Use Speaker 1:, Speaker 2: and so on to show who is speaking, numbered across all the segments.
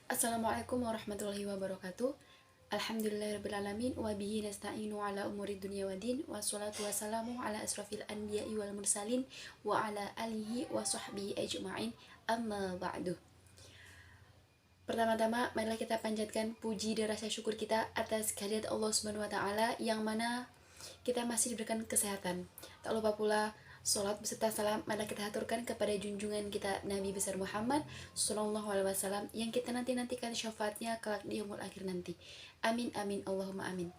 Speaker 1: Assalamualaikum warahmatullahi wabarakatuh. Alhamdulillahirrabbilalamin. Wabihi nasta'inu ala umuri dunia wa din. Wassalatu wassalamu ala asrafil anbiya'i wal mursalin. Wa ala alihi wa sahbihi ajma'in. Amma ba'du. Pertama-tama, marilah kita panjatkan puji dan rasa syukur kita atas kehadirat Allah Subhanahu wa taala yang mana kita masih diberikan kesehatan. Tak lupa pula salat beserta salam marilah kita haturkan kepada junjungan kita Nabi besar Muhammad sallallahu alaihi wasallam yang kita nantikan syafaatnya kelak di yaumul akhir nanti. Amin amin Allahumma amin.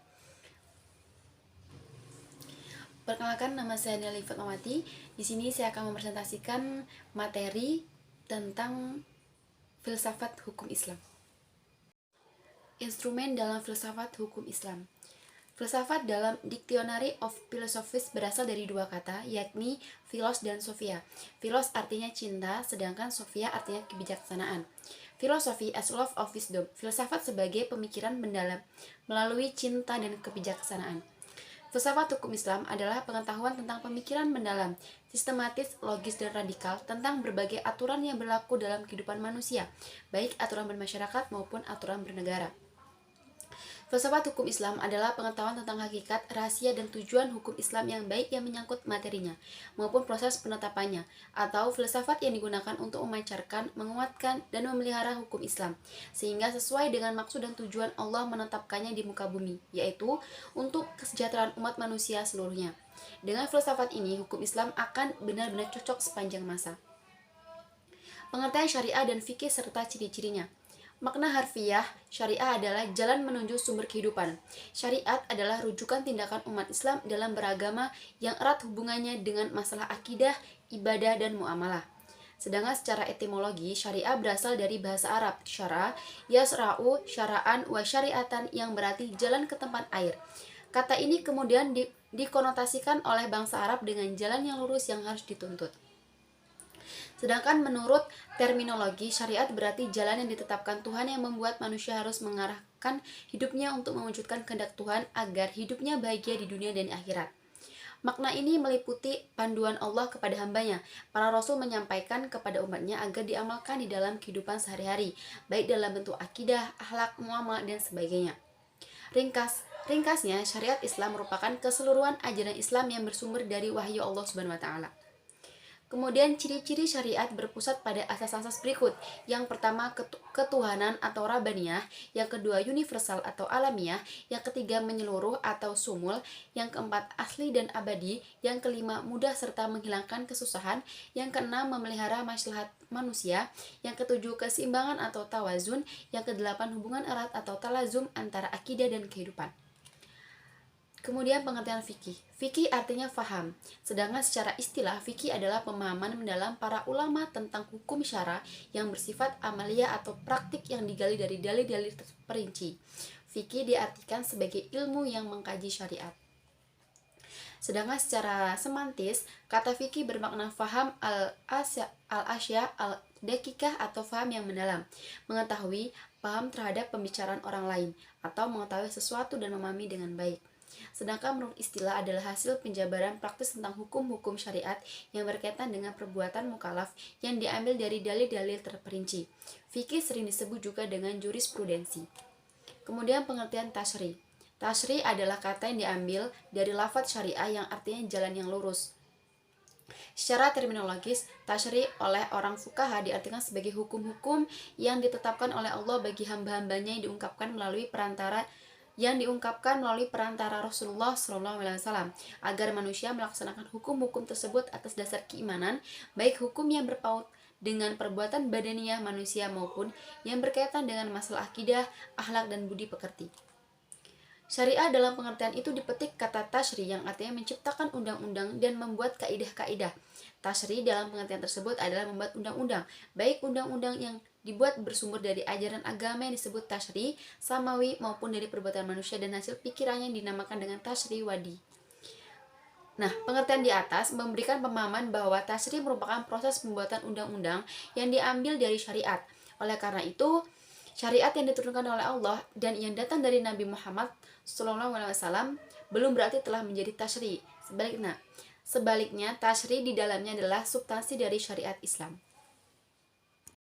Speaker 1: Perkenalkan, nama saya Nelly Fatmawati. Di sini saya akan mempresentasikan materi tentang filsafat hukum Islam. Instrumen dalam filsafat hukum Islam. Filsafat dalam Dictionary of Philosophies berasal dari dua kata, yakni philos dan sophia. Philos artinya cinta, sedangkan sophia artinya kebijaksanaan. Philosophy as love of wisdom. Filsafat sebagai pemikiran mendalam melalui cinta dan kebijaksanaan. Filsafat hukum Islam adalah pengetahuan tentang pemikiran mendalam, sistematis, logis, dan radikal tentang berbagai aturan yang berlaku dalam kehidupan manusia, baik aturan bermasyarakat maupun aturan bernegara. Filsafat hukum Islam adalah pengetahuan tentang hakikat, rahasia, dan tujuan hukum Islam yang baik yang menyangkut materinya, maupun proses penetapannya, atau filsafat yang digunakan untuk memancarkan, menguatkan, dan memelihara hukum Islam, sehingga sesuai dengan maksud dan tujuan Allah menetapkannya di muka bumi, yaitu untuk kesejahteraan umat manusia seluruhnya. Dengan filsafat ini, hukum Islam akan benar-benar cocok sepanjang masa. Pengertian syariah dan fikih serta ciri-cirinya. Makna harfiah, syariah adalah jalan menuju sumber kehidupan. Syariat adalah rujukan tindakan umat Islam dalam beragama yang erat hubungannya dengan masalah akidah, ibadah, dan muamalah. Sedangkan secara etimologi, syariah berasal dari bahasa Arab, syara, yasra'u, syara'an, wa syariatan yang berarti jalan ke tempat air. Kata ini kemudian dikonotasikan oleh bangsa Arab dengan jalan yang lurus yang harus dituntut. Sedangkan menurut terminologi, syariat berarti jalan yang ditetapkan Tuhan yang membuat manusia harus mengarahkan hidupnya untuk mewujudkan kehendak Tuhan agar hidupnya bahagia di dunia dan di akhirat. Makna ini meliputi panduan Allah kepada hambanya. Para rasul menyampaikan kepada umatnya agar diamalkan di dalam kehidupan sehari-hari, baik dalam bentuk akidah, akhlak, muamalah, dan sebagainya. Ringkasnya, syariat Islam merupakan keseluruhan ajaran Islam yang bersumber dari wahyu Allah Subhanahu wa taala. Kemudian ciri-ciri syariat berpusat pada asas-asas berikut. Yang pertama, ketuhanan atau rabaniyah. Yang kedua, universal atau alamiah. Yang ketiga, menyeluruh atau sumul. Yang keempat, asli dan abadi. Yang kelima, mudah serta menghilangkan kesusahan. Yang keenam, memelihara maslahat manusia. Yang ketujuh, keseimbangan atau tawazun. Yang kedelapan, hubungan erat atau talazum antara akidah dan kehidupan. Kemudian pengertian fikih. Fikih artinya faham. Sedangkan secara istilah, fikih adalah pemahaman mendalam para ulama tentang hukum syara yang bersifat amalia atau praktik yang digali dari dalil-dalil terperinci. Fikih diartikan sebagai ilmu yang mengkaji syariat. Sedangkan secara semantis, kata fikih bermakna faham al-asya al-dakikah atau faham yang mendalam, mengetahui, paham terhadap pembicaraan orang lain, atau mengetahui sesuatu dan memahami dengan baik. Sedangkan menurut istilah adalah hasil penjabaran praktis tentang hukum-hukum syariat yang berkaitan dengan perbuatan mukallaf yang diambil dari dalil-dalil terperinci. Fikih sering disebut juga dengan jurisprudensi. Kemudian pengertian tasyri. Tasyri adalah kata yang diambil dari lafadz syariah yang artinya jalan yang lurus. Secara terminologis, tasyri oleh orang fuqaha diartikan sebagai hukum-hukum yang ditetapkan oleh Allah bagi hamba-hambanya yang diungkapkan melalui perantara Rasulullah SAW agar manusia melaksanakan hukum-hukum tersebut atas dasar keimanan, baik hukum yang berpaut dengan perbuatan badaniyah manusia maupun yang berkaitan dengan masalah akidah, akhlak, dan budi pekerti. Syariah dalam pengertian itu dipetik kata tasyri yang artinya menciptakan undang-undang dan membuat kaidah-kaidah. Tasyri dalam pengertian tersebut adalah membuat undang-undang, baik undang-undang yang dibuat bersumber dari ajaran agama yang disebut tasyri samawi maupun dari perbuatan manusia dan hasil pikirannya yang dinamakan dengan tasyri wadi. Nah, pengertian di atas memberikan pemahaman bahwa tasyri merupakan proses pembuatan undang-undang yang diambil dari syariat. Oleh karena itu, syariat yang diturunkan oleh Allah dan yang datang dari Nabi Muhammad SAW belum berarti telah menjadi tasyri. Sebaliknya, tasyri di dalamnya adalah substansi dari syariat Islam.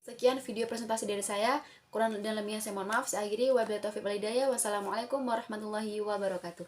Speaker 1: Sekian video presentasi dari saya. Kurang dan lebihnya saya mohon maaf. Saya akhiri, wabillahi taufiq wal hidayah. Wassalamualaikum warahmatullahi wabarakatuh.